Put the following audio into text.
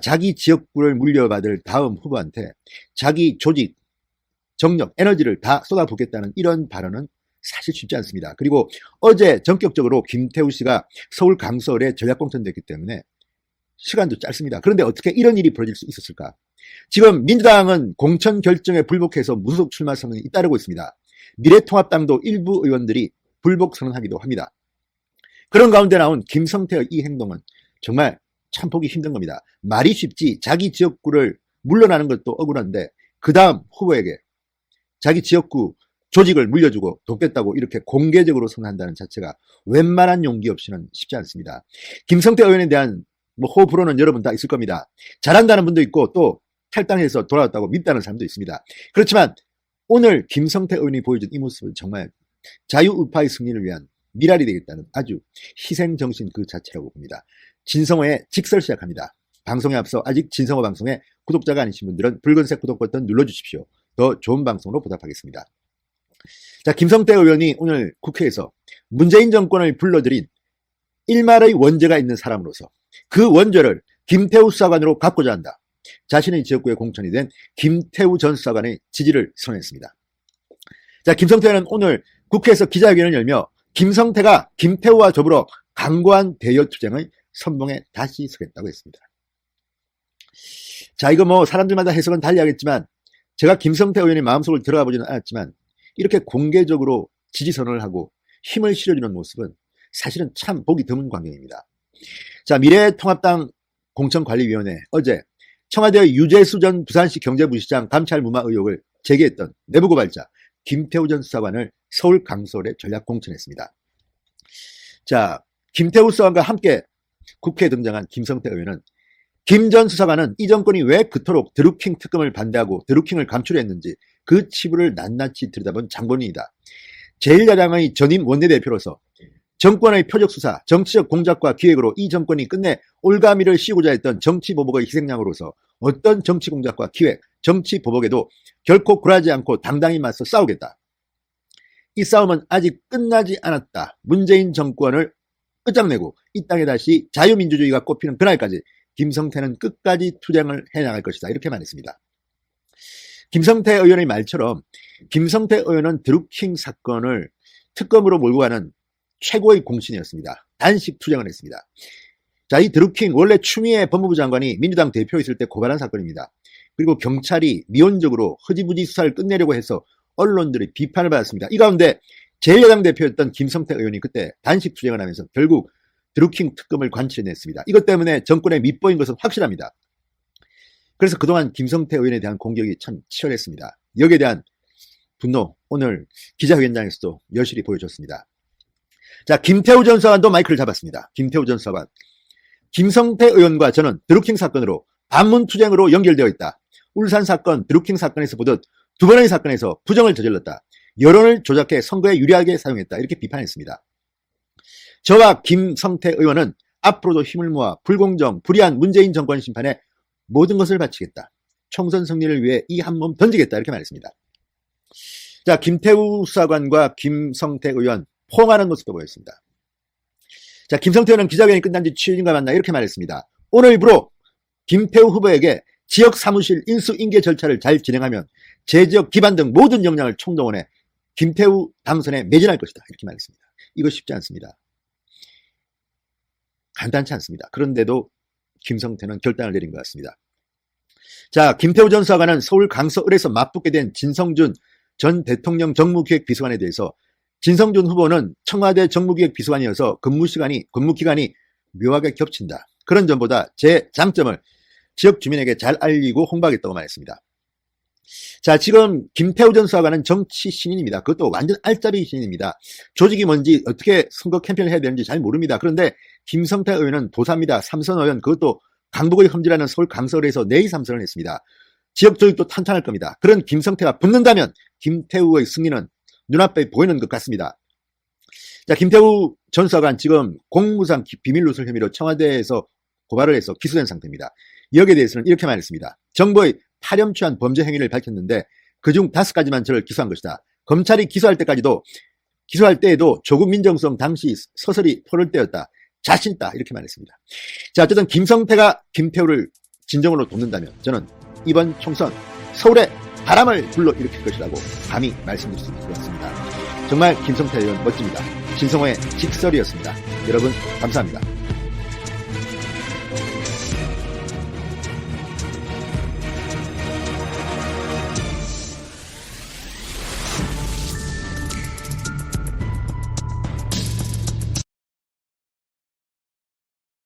자기 지역구를 물려받을 다음 후보한테 자기 조직, 정력, 에너지를 다 쏟아붓겠다는 이런 발언은 사실 쉽지 않습니다. 그리고 어제 전격적으로 김태우 씨가 서울 강서을에 전략공천됐기 때문에 시간도 짧습니다. 그런데 어떻게 이런 일이 벌어질 수 있었을까? 지금 민주당은 공천 결정에 불복해서 무소속 출마 선언이 잇따르고 있습니다. 미래통합당도 일부 의원들이 불복 선언하기도 합니다. 그런 가운데 나온 김성태의 이 행동은 정말 참 보기 힘든 겁니다. 말이 쉽지 자기 지역구를 물러나는 것도 억울한데 그 다음 후보에게 자기 지역구 조직을 물려주고 돕겠다고 이렇게 공개적으로 선언한다는 자체가 웬만한 용기 없이는 쉽지 않습니다. 김성태 의원에 대한 호불호는 여러분 다 있을 겁니다. 잘한다는 분도 있고 또 탈당해서 돌아왔다고 밉다는 사람도 있습니다. 그렇지만 오늘 김성태 의원이 보여준 이 모습은 정말 자유우파의 승리를 위한 미랄이 되겠다는 아주 희생정신 그 자체라고 봅니다. 진성호의 직설 시작합니다. 방송에 앞서 아직 진성호 방송에 구독자가 아니신 분들은 붉은색 구독 버튼 눌러주십시오. 더 좋은 방송으로 보답하겠습니다. 자, 김성태 의원이 오늘 국회에서 문재인 정권을 불러들인 일말의 원죄가 있는 사람으로서 그 원죄를 김태우 수사관으로 갚고자 한다. 자신의 지역구에 공천이 된 김태우 전 수사관의 지지를 선언했습니다. 자, 김성태는 오늘 국회에서 기자회견을 열며 김성태가 김태우와 더불어 강고한 대여투쟁의 선봉에 다시 서겠다고 했습니다. 자, 이거 사람들마다 해석은 달리하겠지만 제가 김성태 의원의 마음속을 들어가 보지는 않았지만 이렇게 공개적으로 지지선언을 하고 힘을 실어주는 모습은 사실은 참 보기 드문 광경입니다. 자, 미래통합당 공천관리위원회 어제 청와대 유재수 전 부산시 경제부시장 감찰 무마 의혹을 제기했던 내부고발자 김태우 전 수사관을 서울 강서을에 전략 공천했습니다. 자, 김태우 수사관과 함께 국회에 등장한 김성태 의원은 김 전 수사관은 이 정권이 왜 그토록 드루킹 특검을 반대하고 드루킹을 감추려했는지 그 치부를 낱낱이 들여다본 장본인이다. 제1야당의 전임 원내대표로서 정권의 표적수사, 정치적 공작과 기획으로 이 정권이 끝내 올가미를 씌우고자 했던 정치보복의 희생양으로서 어떤 정치공작과 기획, 정치보복에도 결코 굴하지 않고 당당히 맞서 싸우겠다. 이 싸움은 아직 끝나지 않았다. 문재인 정권을 끝장내고 이 땅에 다시 자유민주주의가 꽃피는 그날까지 김성태는 끝까지 투쟁을 해나갈 것이다. 이렇게 말했습니다. 김성태 의원의 말처럼 김성태 의원은 드루킹 사건을 특검으로 몰고 가는 최고의 공신이었습니다. 단식 투쟁을 했습니다. 자, 이 드루킹 원래 추미애 법무부 장관이 민주당 대표였을 때 고발한 사건입니다. 그리고 경찰이 미온적으로 흐지부지 수사를 끝내려고 해서 언론들의 비판을 받았습니다. 이 가운데 제1야당 대표였던 김성태 의원이 그때 단식 투쟁을 하면서 결국 드루킹 특검을 관철해냈습니다. 이것 때문에 정권에 밑보인 것은 확실합니다. 그래서 그동안 김성태 의원에 대한 공격이 참 치열했습니다. 여기에 대한 분노 오늘 기자회견장에서도 여실히 보여줬습니다. 자, 김태우 전 수사관도 마이크를 잡았습니다. 김태우 전 수사관. 김성태 의원과 저는 드루킹 사건으로 반문투쟁으로 연결되어 있다. 울산 사건, 드루킹 사건에서 보듯 두 번의 사건에서 부정을 저질렀다. 여론을 조작해 선거에 유리하게 사용했다. 이렇게 비판했습니다. 저와 김성태 의원은 앞으로도 힘을 모아 불공정, 불의한 문재인 정권 심판에 모든 것을 바치겠다. 총선 승리를 위해 이 한 몸 던지겠다. 이렇게 말했습니다. 자, 김태우 수사관과 김성태 의원 포옹하는 모습도 보였습니다. 자, 김성태 의원은 기자회견이 끝난 지 7일인가 맞나 이렇게 말했습니다. 오늘부로 김태우 후보에게 지역 사무실 인수인계 절차를 잘 진행하면 제 지역 기반 등 모든 역량을 총동원해 김태우 당선에 매진할 것이다. 이렇게 말했습니다. 이거 쉽지 않습니다. 간단치 않습니다. 그런데도 김성태는 결단을 내린 것 같습니다. 자, 김태우 전 수사관은 서울 강서을에서 맞붙게 된 진성준 전 대통령 정무기획 비서관에 대해서 진성준 후보는 청와대 정무기획 비서관이어서 근무 기간이 묘하게 겹친다. 그런 점보다 제 장점을 지역 주민에게 잘 알리고 홍보하겠다고 말했습니다. 자, 지금 김태우 전 수사관은 정치 신인입니다. 그것도 완전 알짜리 신인입니다. 조직이 뭔지 어떻게 선거 캠페인을 해야 되는지 잘 모릅니다. 그런데 김성태 의원은 도사입니다. 삼선 의원, 그것도 강북의 험지라는 서울 강서을에서 내의 삼선을 했습니다. 지역 조직도 탄탄할 겁니다. 그런 김성태가 붙는다면 김태우의 승리는 눈앞에 보이는 것 같습니다. 자, 김태우 전 수사관 지금 공무상 비밀 누설 혐의로 청와대에서 고발을 해서 기소된 상태입니다. 여기에 대해서는 이렇게 말했습니다. 정부의 파렴치한 범죄 행위를 밝혔는데 그중 5가지만 저를 기소한 것이다. 검찰이 기소할 때에도 조국 민정수석 당시 서서히 포를 떼었다. 자신 있다. 이렇게 말했습니다. 자, 어쨌든 김성태가 김태우를 진정으로 돕는다면 저는 이번 총선 서울에 바람을 불러일으킬 것이라고 감히 말씀드릴 수 있을 것 같습니다. 정말 김성태 의원 멋집니다. 신성호의 직설이었습니다. 여러분 감사합니다.